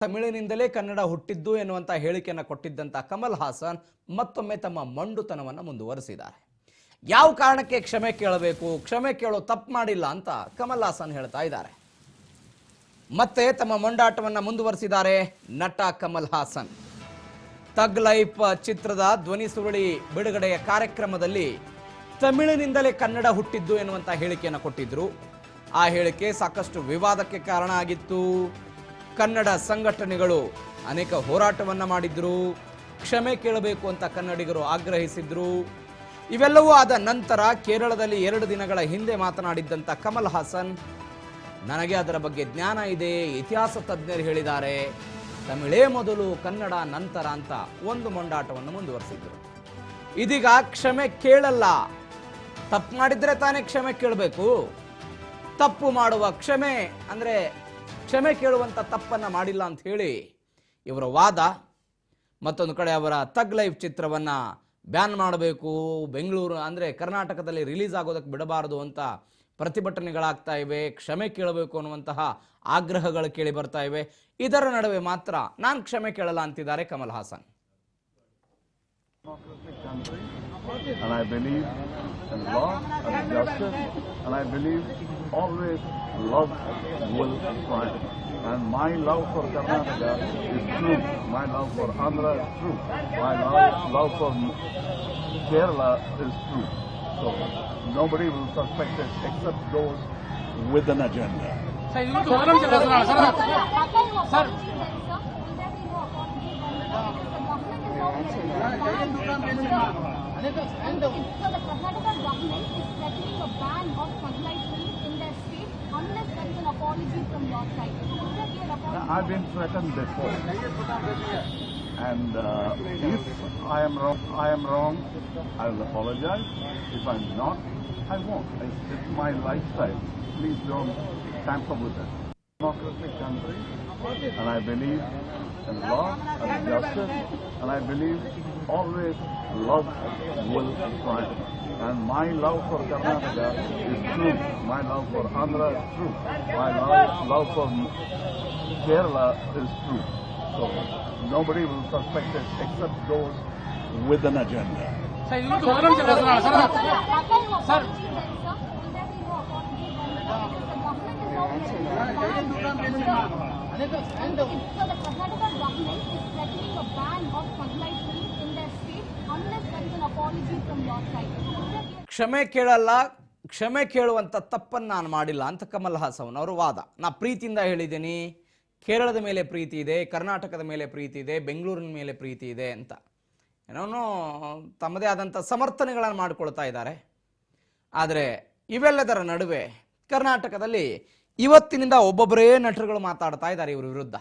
ತಮಿಳಿನಿಂದಲೇ ಕನ್ನಡ ಹುಟ್ಟಿದ್ದು ಎನ್ನುವಂತ ಹೇಳಿಕೆಯನ್ನು ಕೊಟ್ಟಿದ್ದಂತ ಕಮಲ್ ಹಾಸನ್ ಮತ್ತೊಮ್ಮೆ ತಮ್ಮ ಮಂಡುತನವನ್ನು ಮುಂದುವರಿಸಿದ್ದಾರೆ. ಯಾವ ಕಾರಣಕ್ಕೆ ಕ್ಷಮೆ ಕೇಳಬೇಕು, ಕ್ಷಮೆ ಕೇಳೋ ತಪ್ಪು ಮಾಡಿಲ್ಲ ಅಂತ ಕಮಲ್ ಹಾಸನ್ ಹೇಳ್ತಾ ಇದ್ದಾರೆ. ಮತ್ತೆ ತಮ್ಮ ಮಂಡಾಟವನ್ನು ಮುಂದುವರಿಸಿದ್ದಾರೆ ನಟ ಕಮಲ್ ಹಾಸನ್. ತಗ್ ಲೈಫ್ ಚಿತ್ರದ ಧ್ವನಿ ಸುರುಳಿ ಬಿಡುಗಡೆಯ ಕಾರ್ಯಕ್ರಮದಲ್ಲಿ ತಮಿಳಿನಿಂದಲೇ ಕನ್ನಡ ಹುಟ್ಟಿದ್ದು ಎನ್ನುವಂತ ಹೇಳಿಕೆಯನ್ನು ಕೊಟ್ಟಿದ್ರು. ಆ ಹೇಳಿಕೆ ಸಾಕಷ್ಟು ವಿವಾದಕ್ಕೆ ಕಾರಣ ಆಗಿತ್ತು. ಕನ್ನಡ ಸಂಘಟನೆಗಳು ಅನೇಕ ಹೋರಾಟವನ್ನ ಮಾಡಿದ್ರು, ಕ್ಷಮೆ ಕೇಳಬೇಕು ಅಂತ ಕನ್ನಡಿಗರು ಆಗ್ರಹಿಸಿದ್ರು. ಇವೆಲ್ಲವೂ ಆದ ನಂತರ ಕೇರಳದಲ್ಲಿ 2 ದಿನಗಳ ಹಿಂದೆ ಮಾತನಾಡಿದ್ದಂಥ ಕಮಲ್ ಹಾಸನ್, ನನಗೆ ಅದರ ಬಗ್ಗೆ ಜ್ಞಾನ ಇದೆ, ಇತಿಹಾಸ ತಜ್ಞರು ಹೇಳಿದ್ದಾರೆ, ತಮಿಳೇ ಮೊದಲು ಕನ್ನಡ ನಂತರ ಅಂತ ಒಂದು ಮೊಂಡಾಟವನ್ನು ಮುಂದುವರಿಸಿದ್ರು. ಇದೀಗ ಕ್ಷಮೆ ಕೇಳಲ್ಲ, ತಪ್ಪು ಮಾಡಿದ್ರೆ ತಾನೇ ಕ್ಷಮೆ ಕೇಳಬೇಕು, ತಪ್ಪು ಮಾಡುವ ಕ್ಷಮೆ ಅಂದ್ರೆ ಕ್ಷಮೆ ಕೇಳುವಂತ ತಪ್ಪನ್ನ ಮಾಡಿಲ್ಲ ಅಂತ ಹೇಳಿ ಇವರ ವಾದ. ಮತ್ತೊಂದು ಕಡೆ ಅವರ ತಗ್ ಲೈಫ್ ಚಿತ್ರವನ್ನ ಬ್ಯಾನ್ ಮಾಡಬೇಕು, ಬೆಂಗಳೂರು ಅಂದ್ರೆ ಕರ್ನಾಟಕದಲ್ಲಿ ರಿಲೀಸ್ ಆಗೋದಕ್ಕೆ ಬಿಡಬಾರದು ಅಂತ ಪ್ರತಿಭಟನೆಗಳಾಗ್ತಾ ಇವೆ, ಕ್ಷಮೆ ಕೇಳಬೇಕು ಅನ್ನುವಂತಹ ಆಗ್ರಹಗಳು ಕೇಳಿ ಬರ್ತಾ ಇವೆ. ಇದರ ನಡುವೆ ಮಾತ್ರ ನಾನು ಕ್ಷಮೆ ಕೇಳಲ್ಲ ಅಂತಿದ್ದಾರೆ Kamal Haasan. And I believe in law and justice, and I believe always love will triumph. And my love for Karnataka is true. My love for Andhra is true. My love for Kerala is true. So nobody will suspect it except those with an agenda. So the Karnataka government is threatening a ban of sunlight films in their state unless there is an apology from your side. Will there be an apology? I've been threatened before, and if I am wrong, I will apologize. If I'm not, I won't. It's my lifestyle. Please don't tamper with it. Democratic country, and I believe in law and justice, and I believe always love will triumph. And my love for Karnataka is true. My love for Andhra is true. My love for Kerala is true. So nobody will suspect it except those with an agenda. So the Karnataka government is threatening a ban of sunlight films in their state unless there is an apology from your side. ಕ್ಷಮೆ ಕೇಳಲ್ಲ, ಕ್ಷಮೆ ಕೇಳುವಂತ ತಪ್ಪನ್ನು ನಾನು ಮಾಡಿಲ್ಲ ಅಂತ ಕಮಲ್ ಹಾಸನ್ ಅವರು ವಾದ. ನಾ ಪ್ರೀತಿಯಿಂದ ಹೇಳಿದ್ದೀನಿ, ಕೇರಳದ ಮೇಲೆ ಪ್ರೀತಿ ಇದೆ, ಕರ್ನಾಟಕದ ಮೇಲೆ ಪ್ರೀತಿ ಇದೆ, ಬೆಂಗಳೂರಿನ ಮೇಲೆ ಪ್ರೀತಿ ಇದೆ ಅಂತ ಏನೋ ತಮ್ಮದೇ ಆದಂಥ ಸಮರ್ಥನೆಗಳನ್ನು ಮಾಡಿಕೊಳ್ತಾ ಇದ್ದಾರೆ. ಆದರೆ ಇವೆಲ್ಲದರ ನಡುವೆ ಕರ್ನಾಟಕದಲ್ಲಿ ಇವತ್ತಿನಿಂದ ಒಬ್ಬೊಬ್ಬರೇ ನಟರುಗಳು ಮಾತಾಡ್ತಾ ಇದ್ದಾರೆ ಇವ್ರ ವಿರುದ್ಧ.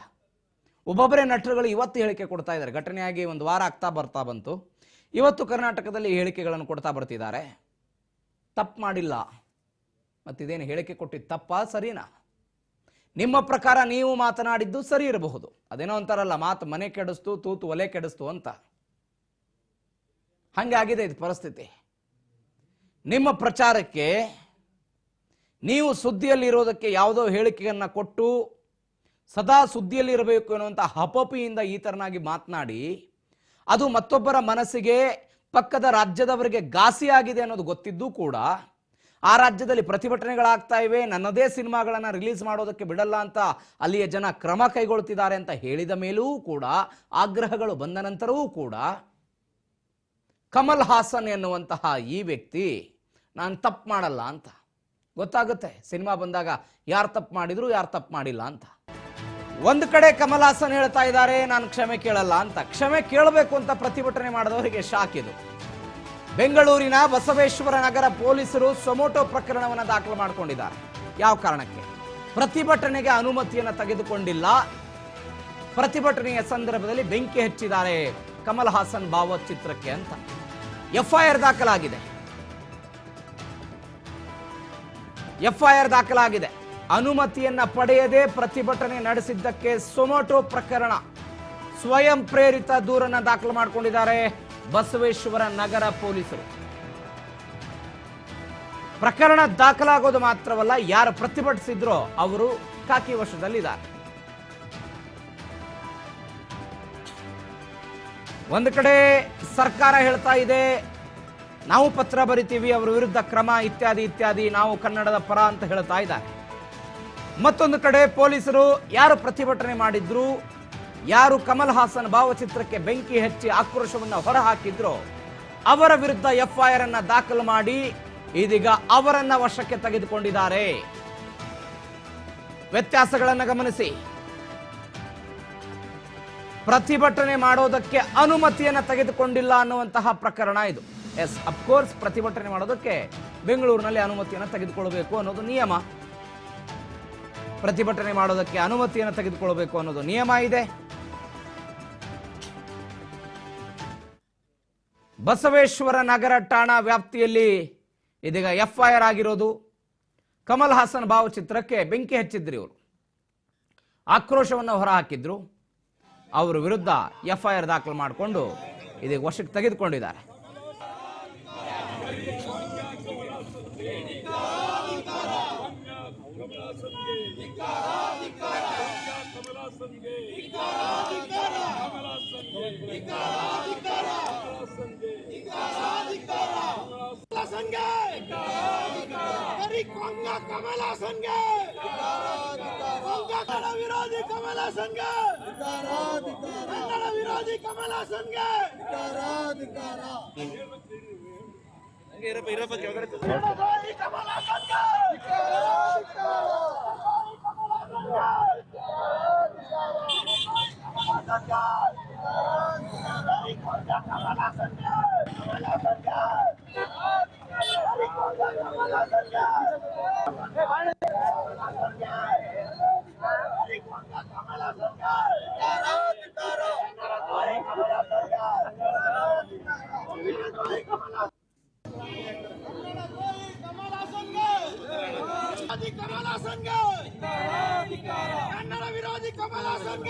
ಒಬ್ಬೊಬ್ಬರೇ ನಟರುಗಳು ಇವತ್ತು ಹೇಳಿಕೆ ಕೊಡ್ತಾ ಇದ್ದಾರೆ. ಘಟನೆಯಾಗಿ 1 ವಾರ ಆಗ್ತಾ ಬಂತು. ಇವತ್ತು ಕರ್ನಾಟಕದಲ್ಲಿ ಹೇಳಿಕೆಗಳನ್ನು ಕೊಡ್ತಾ ಬರ್ತಿದ್ದಾರೆ. ತಪ್ಪು ಮಾಡಿಲ್ಲ, ಮತ್ತಿದೇನು ಹೇಳಿಕೆ ಕೊಟ್ಟಿದ್ದು ತಪ್ಪಾ ಸರಿನಾ? ನಿಮ್ಮ ಪ್ರಕಾರ ನೀವು ಮಾತನಾಡಿದ್ದು ಸರಿ ಇರಬಹುದು, ಅದೇನೋ ಅಂತಾರಲ್ಲ, ಮಾತು ಮನೆ ಕೆಡಿಸ್ತು ತೂತು ಒಲೆ ಕೆಡಿಸ್ತು ಅಂತ. ಹಂಗಾಗಿದೆ ಇದು ಪರಿಸ್ಥಿತಿ. ನಿಮ್ಮ ಪ್ರಚಾರಕ್ಕೆ ನೀವು ಸುದ್ದಿಯಲ್ಲಿರೋದಕ್ಕೆ ಯಾವುದೋ ಹೇಳಿಕೆಯನ್ನು ಕೊಟ್ಟು ಸದಾ ಸುದ್ದಿಯಲ್ಲಿರಬೇಕು ಅನ್ನುವಂಥ ಹಪಪಿಯಿಂದ ಈ ಥರನಾಗಿ ಮಾತನಾಡಿ ಅದು ಮತ್ತೊಬ್ಬರ ಮನಸ್ಸಿಗೆ ಪಕ್ಕದ ರಾಜ್ಯದವರಿಗೆ ಘಾಸಿಯಾಗಿದೆ ಅನ್ನೋದು ಗೊತ್ತಿದ್ದು ಕೂಡ ಆ ರಾಜ್ಯದಲ್ಲಿ ಪ್ರತಿಭಟನೆಗಳಾಗ್ತಾ ಇವೆ, ನನ್ನದೇ ಸಿನಿಮಾಗಳನ್ನು ರಿಲೀಸ್ ಮಾಡೋದಕ್ಕೆ ಬಿಡಲ್ಲ ಅಂತ ಅಲ್ಲಿಯ ಜನ ಕ್ರಮ ಕೈಗೊಳ್ತಿದ್ದಾರೆ ಅಂತ ಹೇಳಿದ ಮೇಲೂ ಕೂಡ, ಆಗ್ರಹಗಳು ಬಂದ ನಂತರವೂ ಕೂಡ ಕಮಲ್ ಹಾಸನ್ ಎನ್ನುವಂತಹ ಈ ವ್ಯಕ್ತಿ ನಾನು ತಪ್ಪು ಮಾಡಲ್ಲ ಅಂತ ಗೊತ್ತಾಗುತ್ತೆ. ಸಿನಿಮಾ ಬಂದಾಗ ಯಾರು ತಪ್ಪು ಮಾಡಿದ್ರು ಯಾರು ತಪ್ಪು ಮಾಡಿಲ್ಲ ಅಂತ. ಒಂದು ಕಡೆ ಕಮಲ್ ಹಾಸನ್ ಹೇಳ್ತಾ ಇದ್ದಾರೆ ನಾನು ಕ್ಷಮೆ ಕೇಳಲ್ಲ ಅಂತ. ಕ್ಷಮೆ ಕೇಳಬೇಕು ಅಂತ ಪ್ರತಿಭಟನೆ ಮಾಡಿದವರಿಗೆ ಶಾಕ್ ಇದು. ಬೆಂಗಳೂರಿನ ಬಸವೇಶ್ವರ ನಗರ ಪೊಲೀಸರು ಸೊಮೋಟೋ ಪ್ರಕರಣವನ್ನು ದಾಖಲು ಮಾಡಿಕೊಂಡಿದ್ದಾರೆ. ಯಾವ ಕಾರಣಕ್ಕೆ? ಪ್ರತಿಭಟನೆಗೆ ಅನುಮತಿಯನ್ನು ತೆಗೆದುಕೊಂಡಿಲ್ಲ, ಪ್ರತಿಭಟನೆಯ ಸಂದರ್ಭದಲ್ಲಿ ಬೆಂಕಿ ಹಚ್ಚಿದ್ದಾರೆ ಕಮಲ್ ಹಾಸನ್ ಭಾವಚಿತ್ರಕ್ಕೆ ಅಂತ ಎಫ್ಐಆರ್ ದಾಖಲಾಗಿದೆ. ಅನುಮತಿಯನ್ನ ಪಡೆಯದೆ ಪ್ರತಿಭಟನೆ ನಡೆಸಿದ್ದಕ್ಕೆ ಸೊಮೋಟೋ ಪ್ರಕರಣ ಸ್ವಯಂ ಪ್ರೇರಿತ ದೂರನ್ನ ದಾಖಲು ಮಾಡಿಕೊಂಡಿದ್ದಾರೆ ಬಸವೇಶ್ವರ ನಗರ ಪೊಲೀಸರು. ಪ್ರಕರಣ ದಾಖಲಾಗೋದು ಮಾತ್ರವಲ್ಲ, ಯಾರು ಪ್ರತಿಭಟಿಸಿದ್ರೋ ಅವರು ಖಾಕಿ ವಶದಲ್ಲಿದ್ದಾರೆ. ಒಂದು ಕಡೆ ಸರ್ಕಾರ ಹೇಳ್ತಾ ಇದೆ ನಾವು ಪತ್ರ ಬರಿತೀವಿ, ಅವರ ವಿರುದ್ಧ ಕ್ರಮ ಇತ್ಯಾದಿ ಇತ್ಯಾದಿ, ನಾವು ಕನ್ನಡದ ಪರ ಅಂತ ಹೇಳ್ತಾ ಇದ್ದಾರೆ. ಮತ್ತೊಂದು ಕಡೆ ಪೊಲೀಸರು ಯಾರು ಪ್ರತಿಭಟನೆ ಮಾಡಿದ್ರು, ಯಾರು ಕಮಲ್ ಹಾಸನ್ ಭಾವಚಿತ್ರಕ್ಕೆ ಬೆಂಕಿ ಹಚ್ಚಿ ಆಕ್ರೋಶವನ್ನು ಹೊರಹಾಕಿದ್ರು ಅವರ ವಿರುದ್ಧ FIR ಅನ್ನ ದಾಖಲು ಮಾಡಿ ಇದೀಗ ಅವರನ್ನ ವಶಕ್ಕೆ ತೆಗೆದುಕೊಂಡಿದ್ದಾರೆ. ವ್ಯತ್ಯಾಸಗಳನ್ನು ಗಮನಿಸಿ. ಪ್ರತಿಭಟನೆ ಮಾಡೋದಕ್ಕೆ ಅನುಮತಿಯನ್ನು ತೆಗೆದುಕೊಂಡಿಲ್ಲ ಅನ್ನುವಂತಹ ಪ್ರಕರಣ ಇದು. ಎಸ್, ಅಫ್ಕೋರ್ಸ್ ಪ್ರತಿಭಟನೆ ಮಾಡೋದಕ್ಕೆ ಬೆಂಗಳೂರಿನಲ್ಲಿ ಅನುಮತಿಯನ್ನು ತೆಗೆದುಕೊಳ್ಳಬೇಕು ಅನ್ನೋದು ನಿಯಮ. ಪ್ರತಿಭಟನೆ ಮಾಡೋದಕ್ಕೆ ಅನುಮತಿಯನ್ನು ತೆಗೆದುಕೊಳ್ಳಬೇಕು ಅನ್ನೋದು ನಿಯಮ ಇದೆ. ಬಸವೇಶ್ವರ ನಗರ ಠಾಣಾ ವ್ಯಾಪ್ತಿಯಲ್ಲಿ ಇದೀಗ FIR ಆಗಿರೋದು. ಕಮಲ್ ಹಾಸನ್ ಭಾವಚಿತ್ರಕ್ಕೆ ಬೆಂಕಿ ಹಚ್ಚಿದ್ರು ಇವರು, ಆಕ್ರೋಶವನ್ನು ಹೊರಹಾಕಿದ್ರು. ಅವರ ವಿರುದ್ಧ FIR ದಾಖಲು ಮಾಡಿಕೊಂಡು ಇದೀಗ ವಶಕ್ಕೆ ತೆಗೆದುಕೊಂಡಿದ್ದಾರೆ. ಕಮಲ ಸಂಘ ವಿರೋಧಿ ಕಮಲ ಸಂಘ ಕನ್ನಡ ವಿರೋಧಿ ಕಮಲ ಸಂಘ ಕಮಲ ಸಂಘ ಕನ್ನಡ ವಿರೋಧಿ ಕಮಲ ಸಂಘ